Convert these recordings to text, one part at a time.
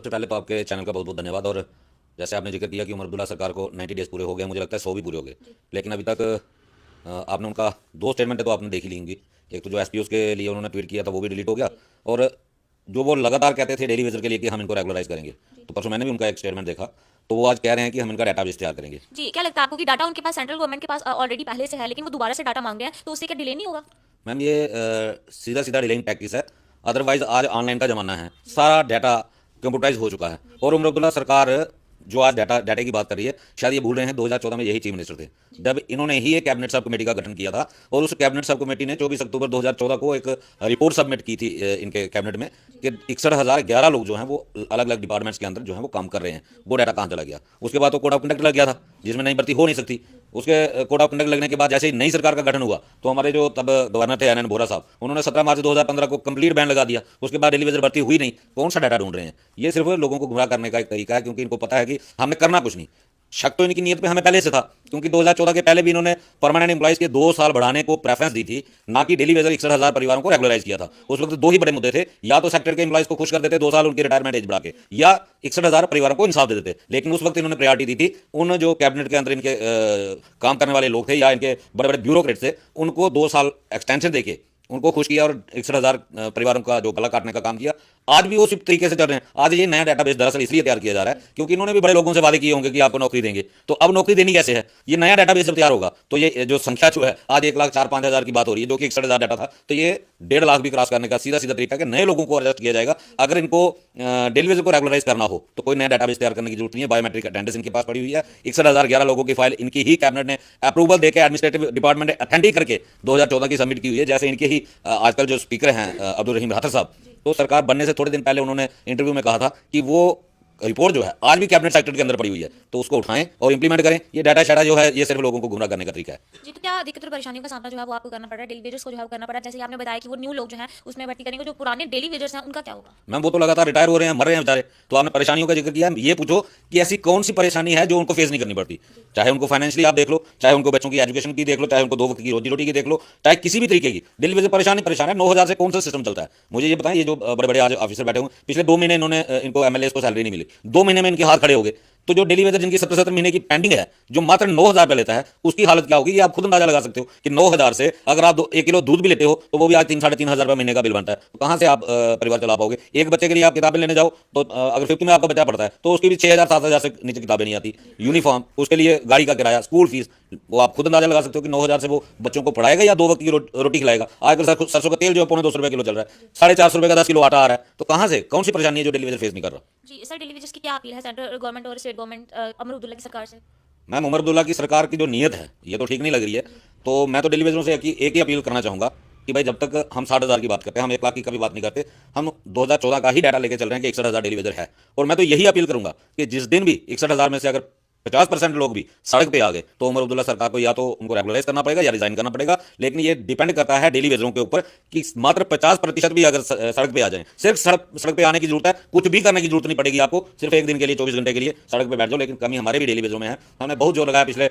सबसे पहले तो आपके चैनल का बहुत बहुत धन्यवाद। और जैसे आपने जिक्र किया कि उमर अब्दुल्ला सरकार को 90 डेज़ पूरे हो गए, मुझे लगता है 100 भी पूरे हो गए, लेकिन अभी तक आपने उनका दो स्टेटमेंट तो आपने देख ही ली होंगी। एक तो जो एसपीओस के लिए उन्होंने ट्वीट किया था वो भी डिलीट हो गया, और जो वो लगातार कहते थे डेली वेजर के लिए कि हम इनको रेगुलराइज करेंगे, तो परसों मैंने भी उनका एक स्टेटमेंट देखा, तो वो आज कह रहे हैं कि हम इनका डाटाबेस तैयार करेंगे। जी, क्या लगता है आपको कि डाटा उनके पास सेंट्रल गवर्नमेंट के पास ऑलरेडी पहले से है, लेकिन वो दोबारा से डाटा मांग रहे हैं, तो उससे क्या डिले नहीं होगा? मैम ये सीधा सीधा डिलेइंग टैक्टिक्स है। अदरवाइज आज ऑनलाइन का ज़माना है, सारा डाटा कंप्यूटराइज हो चुका है। और उमर अब्दुल्ला सरकार जो आज डाटे की बात कर रही है, शायद ये भूल रहे हैं 2014 में यही चीफ मिनिस्टर थे जब इन्होंने ही एक कैबिनेट सब कमेटी का गठन किया था, और उस कैबिनेट सब कमेटी ने 24 अक्टूबर 2014 को एक रिपोर्ट सबमिट की थी इनके कैबिनेट में कि 61,011 लोग जो हैं वो अलग अलग डिपार्टमेंट्स के अंदर जो है वो काम कर रहे हैं। वो डाटा कहाँ चला गया? उसके बाद तो कोड ऑफ कंडक्ट लग गया था जिसमें नई भर्ती हो नहीं सकती। उसके कोड ऑफ कंडक्ट लगने के बाद जैसे ही नई सरकार का गठन हुआ, तो हमारे जो तब गवर्नर थे एन बोरा साहब, उन्होंने 17 मार्च 2015 को कंप्लीट बैन लगा दिया। उसके बाद डेली वेजर भर्ती हुई नहीं। कौन सा डाटा ढूंढ रहे हैं? ये सिर्फ लोगों को गुमराह करने का एक तरीका है, क्योंकि इनको पता है कि हमने करना कुछ नहीं। शक तो इनकी नीयत पे हमें पहले से था, क्योंकि 2014 के पहले भी इन्होंने परमानेंट एम्प्लॉइज के 2 साल बढ़ाने को प्रेफरेंस दी थी, ना कि डेली वेजर 61,000 परिवारों को रेगुलराइज किया था। उस वक्त दो ही बड़े मुद्दे थे, या तो सेक्टर के एम्प्लॉइज को खुश कर देते 2 साल उनकी रिटायरमेंट एज बढ़ा के, या 61,000 परिवारों को इंसाफ दे देते। लेकिन उस वक्त इन्होंने प्रायोरिटी दी थी उन जो कैबिनेट के अंदर इनके काम करने वाले लोग थे या इनके बड़े बड़े ब्यूरोक्रेट थे, उनको 2 साल एक्सटेंशन देके उनको खुश किया और 61,000 परिवारों का जो गला काटने का काम किया। आज भी उसी तरीके से चल रहे हैं। आज ये नया डाटाबेस दरअसल इसलिए तैयार किया जा रहा है क्योंकि इन्होंने भी बड़े लोगों से वादे किए होंगे कि आपको नौकरी देंगे, तो अब नौकरी देनी कैसे है? ये नया डाटाबेस जब तैयार होगा तो ये जो संख्या जो है आज 1,04,05,000 की बात हो रही है, जो कि 61,000 डाटा था, तो ये 1.5 लाख भी क्रॉस करने का सीधा सीधा तरीका है। नए लोगों को एडजस्ट किया जाएगा। अगर इनको डेली वेजर को रेगुलराइज करना हो तो कोई नया डाटाबेस तैयार करने की जरूरत नहीं है। बायोमेट्रिक अटेंडेंस इनके पास पड़ी हुई है। 61,011 लोगों की फाइल इनकी ही कैबिनेट ने अप्रूवल देकर एडमिनिस्ट्रेटिव डिपार्टमेंट ने अथेंटिक करके 2014 की सबमिट की हुई है। जैसे इनके ही आजकल जो स्पीकर हैं अब्दुल रहीम राठर साहब, तो सरकार बनने से थोड़े दिन पहले उन्होंने इंटरव्यू में कहा था कि वो रिपोर्ट जो है आज भी कैबिनेट सेक्रेटरी के अंदर पड़ी हुई है, तो उसको उठाएं और इंप्लीमेंट करें। ये डाटा शाटा जो है ये सिर्फ लोगों को गुमराह करने का तरीका है। जी, तो क्या दिक्कत और परेशानियों का सामना जो है वो आपको करना पड़ रहा है, डेली वेजर्स को जो है वो करना पड़ रहा है? जैसे कि आपने बताया कि वो न्यू लोग जो हैं उसमें भर्ती करेंगे, जो पुराने डेली वेजर्स हैं उनका क्या होगा? मैम वो तो लगातार रिटायर हो रहे हैं, मर रहे हैं बेचारे। तो आपने परेशानियों का जिक्र किया, ये पूछो कि ऐसी कौन सी परेशानी है जो उनको फेस नहीं करनी पड़ती। चाहे उनको फाइनेंशियली आप देख लो, चाहे उनको बच्चों की एजुकेशन की देख लो, चाहे उनको 2 वक्त की रोजी रोटी की देख लो, चाहे किसी भी तरीके की डेली वेजर परेशान है। 9,000 से कौन सा सिस्टम चलता है? मुझे ये बताएं, ये जो बड़े बड़े आज ऑफिसर बैठे हुए पिछले 2 महीने इन्होंने इनको एमएलए को सैलरी नहीं मिली, 2 महीने में इनके हाथ खड़े हो गए। तो जो डेली वेजर जिनकी 17 महीने की पेंडिंग है, जो मात्र 9,000 पे लेता है, उसकी हालत क्या होगी? ये आप खुद अंदाजा लगा सकते हो कि 9,000 से अगर आप 1 किलो दूध भी लेते हो तो वो भी आज 3-3,500 रुपये महीने का बिल बनता है। तो कहाँ से आप परिवार चला पाओगे? एक बच्चे के लिए आप किताबें लेने जाओ तो अगर 50 में आपका बच्चा पढ़ता है तो उसकी भी 6,000-7,000 से नीचे किताबें नहीं आती। यूनिफॉर्म, उसके लिए गाड़ी का किराया, स्कूल फीस, वो आप खुद अंदाजा लगा सकते हो कि 9,000 से वो बच्चों को पढ़ाएगा या 2 वक्त की रोटी खिलाएगा। आजकल सरसों का तेल जो है 250 रुपये किलो चल रहा है, 450 रुपये का 10 किलो आटा आ रहा है। तो कहाँ से कौन सी परेशानी है जो डेली वेजर फेस नहीं कर रहा? जी सर, डेली वेजर्स की क्या अपील है सेंट्रल गवर्नमेंट और स्टेट गवर्नमेंट अमर अब्दुल्ला की सरकार से? मैम उमर अब्दुल्ला की सरकार की जो नीयत है ये तो ठीक नहीं लग रही है। तो मैं तो डेली वेजरों से एक ही अपील करना चाहूँगा कि भाई जब तक हम 60,000 की बात करते हैं, हम 1 लाख की कभी बात नहीं करते। हम 2014 का ही डाटा लेके चल रहे हैं कि 61,000 डेली वेजर है। और मैं तो यही अपील करूंगा कि जिस दिन भी 61,000 में से अगर 50% लोग भी सड़क पे आ गए तो उमर अब्दुल्ला सरकार को या तो उनको रेगुलराइज करना पड़ेगा या रिजाइन करना पड़ेगा। लेकिन ये डिपेंड करता है डेली वेजरों के ऊपर कि मात्र 50% भी अगर सड़क पे आ जाए। सिर्फ सड़क पे आने की जरूरत है, कुछ भी करने की जरूरत नहीं पड़ेगी आपको। सिर्फ एक दिन के लिए 24 घंटे के लिए सड़क पे बैठ जाओ। लेकिन कमी हमारे भी डेली वेजरों में है। हमने बहुत जोर लगाया, पिछले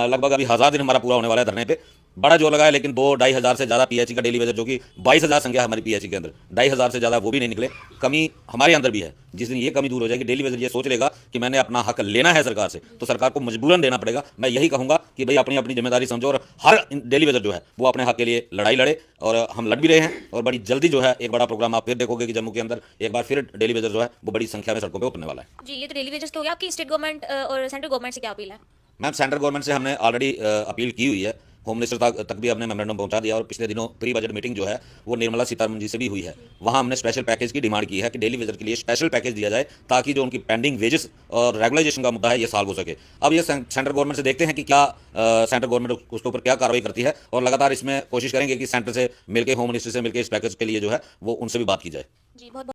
लगभग अभी 1000 दिन हमारा पूरा होने वाला है धरने पे, बड़ा जोर लगाया, लेकिन 2-2,500 से ज़्यादा पीएचई का डेली वेजर, जो कि 22,000 संख्या हमारी पीएचई के अंदर, 2,500 से ज़्यादा वो भी नहीं निकले। कमी हमारे अंदर भी है। जिस दिन ये कमी दूर हो जाएगी, डेली वेजर ये सोच लेगा कि मैंने अपना हक लेना है सरकार से, तो सरकार को मजबूरन देना पड़ेगा। मैं यही कहूँगा कि भाई अपनी अपनी जिम्मेदारी समझो और हर डेली वेजर जो है वो अपने हक के लिए लड़ाई लड़े। और हम लड़ भी रहे हैं, और बड़ी जल्दी जो है एक बड़ा प्रोग्राम आप फिर देखोगे कि जम्मू के अंदर एक बार फिर डेली वेजर जो है वो बड़ी संख्या में सड़कों पर उतरने वाला है। जी, ये तो डेली वेजर्स के हो गया। आपकी स्टेट गवर्नमेंट और सेंट्रल गवर्नमेंट से क्या अपील है? मैम सेंट्रल गवर्नमेंट से हमने ऑलरेडी अपील की हुई है। होम मिनिस्टर तक भी हमने मेमोरेंडम पहुंचा दिया, और पिछले दिनों प्री बजट मीटिंग जो है वो निर्मला सीतारमण जी से भी हुई है। वहां हमने स्पेशल पैकेज की डिमांड की है कि डेली वेजर के लिए स्पेशल पैकेज दिया जाए, ताकि जो उनकी पेंडिंग वेजेस और रेगुलाइजेशन का मुद्दा है ये सॉल्व हो सके। अब ये सेंट्रल गवर्नमेंट से देखते हैं कि क्या सेंट्रल गवर्नमेंट उसके ऊपर क्या कार्रवाई करती है, और लगातार इसमें कोशिश करेंगे कि सेंटर से मिलकर, होम मिनिस्ट्री से मिलकर इस पैकेज के लिए जो है वो उनसे भी बात की जाए। जी, बहुत